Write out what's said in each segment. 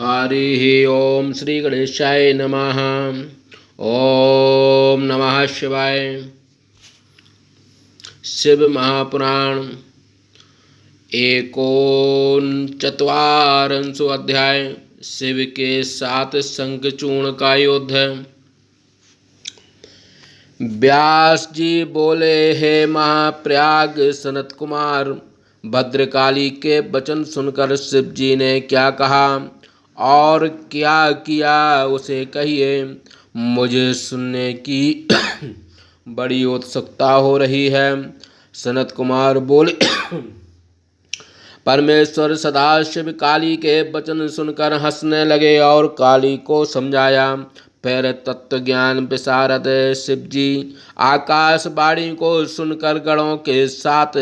हरि ओम श्री गणेशाय नमः। ओम नमः शिवाय। शिव महापुराण एकोनचत्वारिंशो अध्याय। शिव के साथ शंखचूर्ण का युद्ध। व्यास जी बोले, हे महाप्रयाग सनत कुमार, भद्रकाली के वचन सुनकर शिव जी ने क्या कहा और क्या किया उसे कहिए। मुझे सुनने की बड़ी उत्सुकता हो रही है। सनत कुमार बोले, परमेश्वर सदाशिव काली के वचन सुनकर हंसने लगे और काली को समझाया। फिर तत्व ज्ञान विशारद शिव जी आकाशवाणी को सुनकर गणों के साथ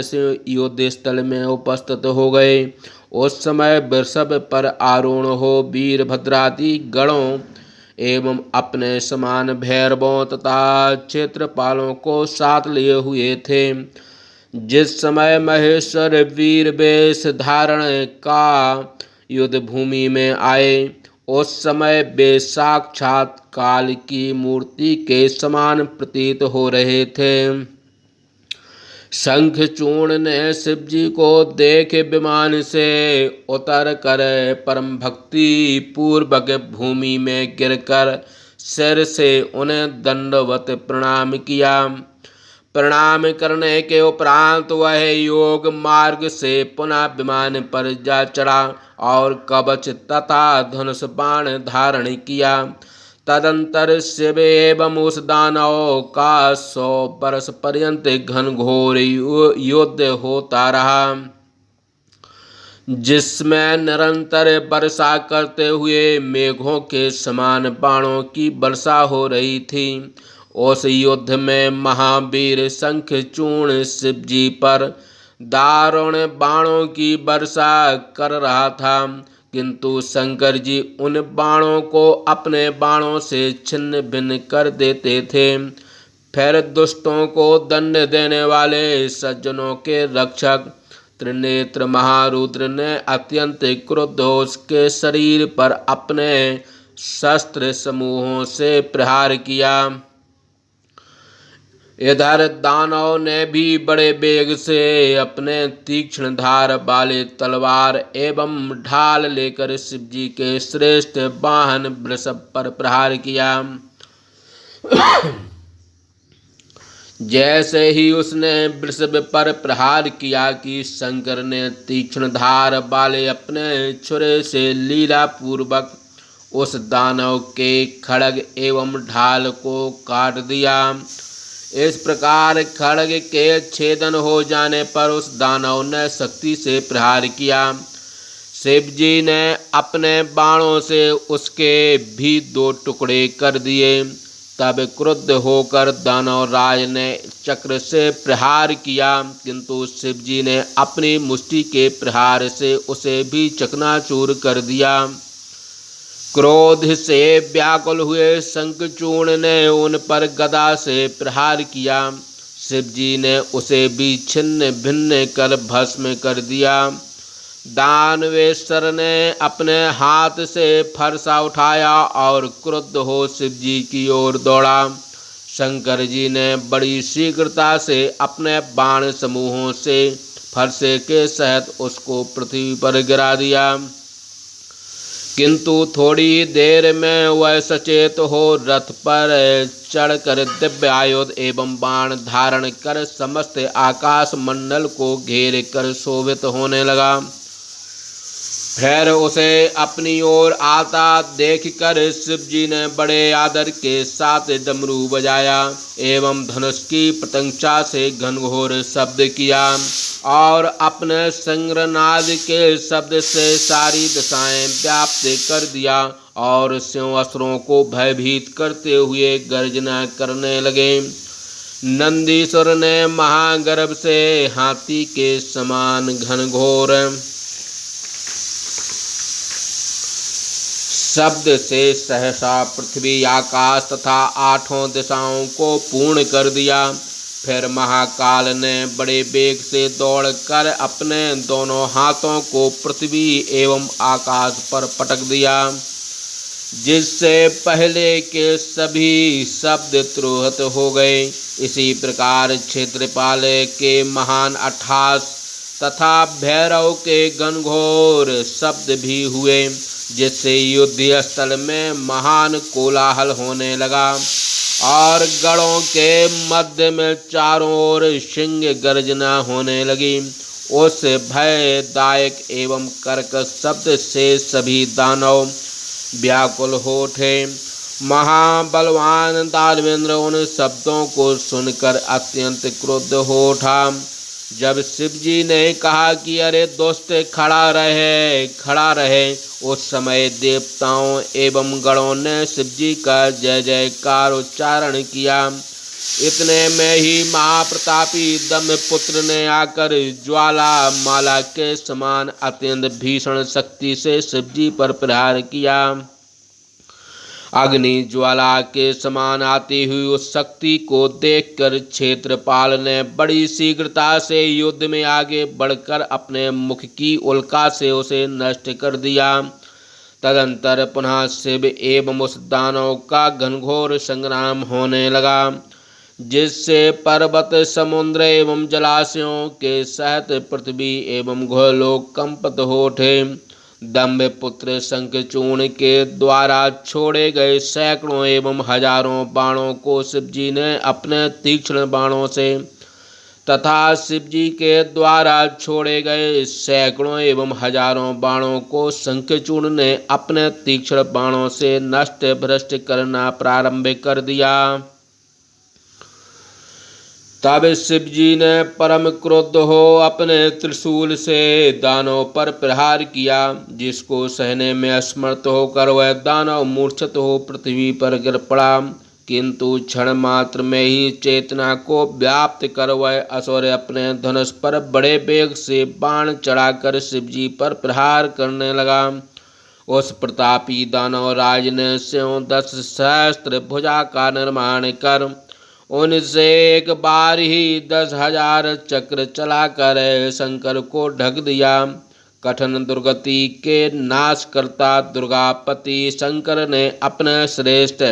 युद्ध स्थल में उपस्थित हो गए। उस समय वृषभ पर आरूढ़ हो वीरभद्रादि गणों एवं अपने समान भैरवों तथा क्षेत्रपालों को साथ लिए हुए थे। जिस समय महेश्वर वीर वेश धारण का युद्ध भूमि में आए, उस समय वे साक्षात काल की मूर्ति के समान प्रतीत हो रहे थे। शंखचूर्ण ने शिव जी को देखे विमान से उतर कर परम भक्ति पूर्वक भूमि में गिरकर सिर से उन्हें दंडवत प्रणाम किया। प्रणाम करने के उपरांत वह योग मार्ग से पुनः विमान पर जा चढ़ा और कवच तथा धनुष बाण धारण किया। तदंतर शिव एवं उस दानव का 100 वर्ष पर्यंत घनघोर युद्ध होता रहा, जिसमें निरंतर वर्षा करते हुए मेघों के समान बाणों की वर्षा हो रही थी। उस युद्ध में महावीर शंखचूर्ण शिव जी पर दारुण बाणों की वर्षा कर रहा था, किंतु शंकर जी उन बाणों को अपने बाणों से छिन्न भिन्न कर देते थे। फिर दुष्टों को दंड देने वाले सज्जनों के रक्षक त्रिनेत्र महारुद्र ने अत्यंत क्रुद्ध हो उसके शरीर पर अपने शस्त्र समूहों से प्रहार किया। इधर दानव ने भी बड़े वेग से अपने तीक्ष्ण धार वाले तलवार एवं ढाल लेकर शिव जी के श्रेष्ठ वाहन वृषभ पर प्रहार किया। जैसे ही उसने वृषभ पर प्रहार किया कि शंकर ने तीक्ष्ण धार वाले अपने छुरे से लीला पूर्वक उस दानव के खड्ग एवं ढाल को काट दिया। इस प्रकार खड्ग के छेदन हो जाने पर उस दानव ने शक्ति से प्रहार किया। शिव जी ने अपने बाणों से उसके भी 2 टुकड़े कर दिए। तब क्रुद्ध होकर दानव राज ने चक्र से प्रहार किया, किंतु शिव जी ने अपनी मुष्टि के प्रहार से उसे भी चकनाचूर कर दिया। क्रोध से व्याकुल हुए शंखचूर्ण ने उन पर गदा से प्रहार किया। शिव जी ने उसे भी छिन्न भिन्न कर भस्म कर दिया। दानवेश्वर ने अपने हाथ से फरसा उठाया और क्रुद्ध हो शिव जी की ओर दौड़ा। शंकर जी ने बड़ी शीघ्रता से अपने बाण समूहों से फरसे के सहित उसको पृथ्वी पर गिरा दिया, किंतु थोड़ी देर में वह सचेत हो रथ पर चढ़कर दिव्य आयुध एवं बाण धारण कर समस्त आकाश मंडल को घेर कर शोभित होने लगा। फिर उसे अपनी ओर आता देखकर शिव जी ने बड़े आदर के साथ डमरू बजाया एवं धनुष की प्रशंसा से घनघोर शब्द किया और अपने संग्रनाद के शब्द से सारी दिशाएं व्याप्त कर दिया और सिंहासनों को भयभीत करते हुए गर्जना करने लगे। नंदीश्वर ने महागर्भ से हाथी के समान घनघोर शब्द से सहसा पृथ्वी आकाश तथा 8 दिशाओं को पूर्ण कर दिया। फिर महाकाल ने बड़े वेग से दौड़कर अपने दोनों हाथों को पृथ्वी एवं आकाश पर पटक दिया, जिससे पहले के सभी शब्द तुरंत हो गए। इसी प्रकार क्षेत्रपाल के महान अट्टहास तथा भैरव के घनघोर शब्द भी हुए, जिससे युद्ध स्थल में महान कोलाहल होने लगा और गढ़ों के मध्य में चारों ओर सिंह गर्जना होने लगी। उस भयदायक एवं कर्कश शब्द से सभी दानव व्याकुल हो उठे। महाबलवान दानवेंद्र उन शब्दों को सुनकर अत्यंत क्रुद्ध हो उठा। जब शिवजी ने कहा कि अरे दोस्त खड़ा रहे, उस समय देवताओं एवं गणों ने शिवजी का जय जयकार उच्चारण किया। इतने में ही महाप्रतापी दम्भपुत्र ने आकर ज्वाला माला के समान अत्यंत भीषण शक्ति से शिवजी पर प्रहार किया। अग्नि ज्वाला के समान आती हुई उस शक्ति को देखकर क्षेत्रपाल ने बड़ी शीघ्रता से युद्ध में आगे बढ़कर अपने मुख की उल्का से उसे नष्ट कर दिया। तदंतर पुनः शिव एवं उस दानव का घनघोर संग्राम होने लगा, जिससे पर्वत, समुद्र एवं जलाशयों के सहित पृथ्वी एवं घोलोक कंपित हो उठे। दंभपुत्र शंखचूर्ण के द्वारा छोड़े गए सैकड़ों एवं हजारों बाणों को शिवजी ने अपने तीक्ष्ण बाणों से तथा शिवजी के द्वारा छोड़े गए सैकड़ों एवं हजारों बाणों को शंखचूर्ण ने अपने तीक्ष्ण बाणों से नष्ट भ्रष्ट करना प्रारंभ कर दिया। तब शिवजी ने परम क्रुद्ध हो अपने त्रिशूल से दानव पर प्रहार किया, जिसको सहने में असमर्थ होकर वह दानव मूर्छित हो पृथ्वी पर गिर पड़ा। किंतु क्षण मात्र में ही चेतना को व्याप्त कर वह असुर अपने धनुष पर बड़े वेग से बाण चढ़ाकर शिवजी पर प्रहार करने लगा। उस प्रतापी दानव राज ने स्यों 10 सहस्त्र भुजा का निर्माण कर उनसे एक बार ही 10,000 चक्र चलाकर शंकर को ढक दिया। कठिन दुर्गति के नाश करता दुर्गापति शंकर ने अपने श्रेष्ठ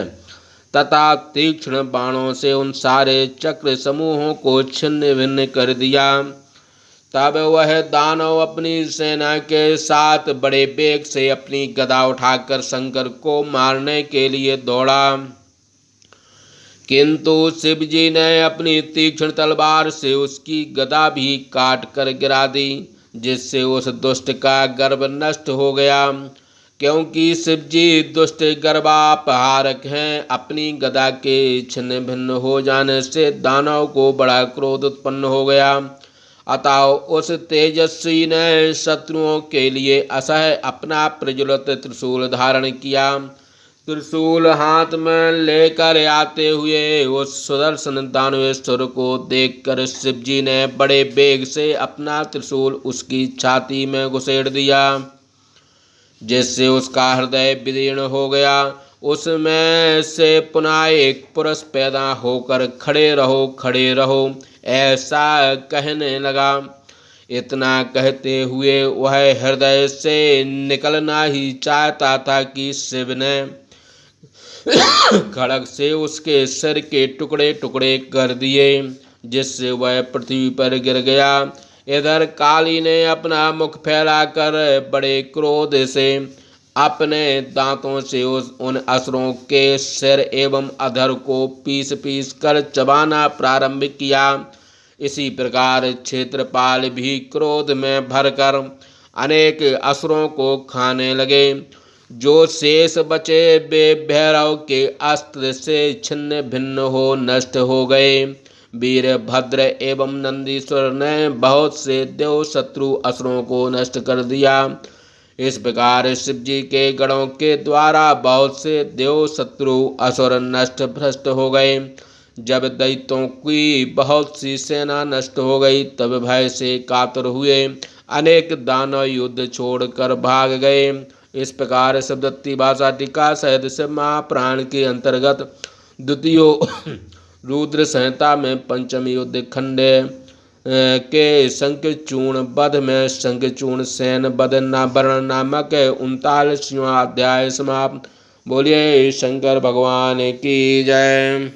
तथा तीक्ष्ण बाणों से उन सारे चक्र समूहों को छिन्न भिन्न कर दिया। तब वह दानव अपनी सेना के साथ बड़े वेग से अपनी गदा उठाकर शंकर को मारने के लिए दौड़ा, किंतु शिवजी ने अपनी तीक्ष्ण तलवार से उसकी गदा भी काट कर गिरा दी, जिससे उस दुष्ट का गर्भ नष्ट हो गया। क्योंकि शिवजी दुष्ट गर्भापहारक हैं, अपनी गदा के छिन्न भिन्न हो जाने से दानव को बड़ा क्रोध उत्पन्न हो गया। अतः उस तेजस्वी ने शत्रुओं के लिए असह्य अपना प्रज्वलित त्रिशूल धारण किया। त्रिशूल हाथ में लेकर आते हुए उस सुदर्शन दानवेश्वर को देखकर शिवजी ने बड़े वेग से अपना त्रिशूल उसकी छाती में घुसेड़ दिया, जिससे उसका हृदय विदीर्ण हो गया। उसमें से पुनः एक पुरुष पैदा होकर खड़े रहो ऐसा कहने लगा। इतना कहते हुए वह हृदय से निकलना ही चाहता था कि शिव ने खड़ग से उसके सिर के टुकड़े टुकड़े कर दिए, जिससे वह पृथ्वी पर गिर गया। इधर काली ने अपना मुख फैलाकर बड़े क्रोध से अपने दांतों से उन असुरों के सिर एवं अधर को पीस पीस कर चबाना प्रारंभ किया। इसी प्रकार क्षेत्रपाल भी क्रोध में भरकर अनेक असुरों को खाने लगे। जो शेष बचे वे भैरव के अस्त्र से छिन्न भिन्न हो नष्ट हो गए। वीरभद्र एवं नंदीश्वर ने बहुत से देव शत्रु असुरों को नष्ट कर दिया। इस प्रकार शिवजी के गणों के द्वारा बहुत से देव शत्रु असुर नष्ट भ्रष्ट हो गए। जब दैत्यों की बहुत सी सेना नष्ट हो गई, तब भय से कातर हुए अनेक दानव युद्ध छोड़कर भाग गए। इस प्रकार शब्दत्ती भाषा टीका सहित से महाप्राण के अंतर्गत द्वितीय रुद्र संहिता में पंचम युद्ध खंडे के शंखचूर्ण वध में शंखचूर्ण सेन वध वर्ण नामक 39वां अध्याय समाप्त। बोलिए शंकर भगवान की जय।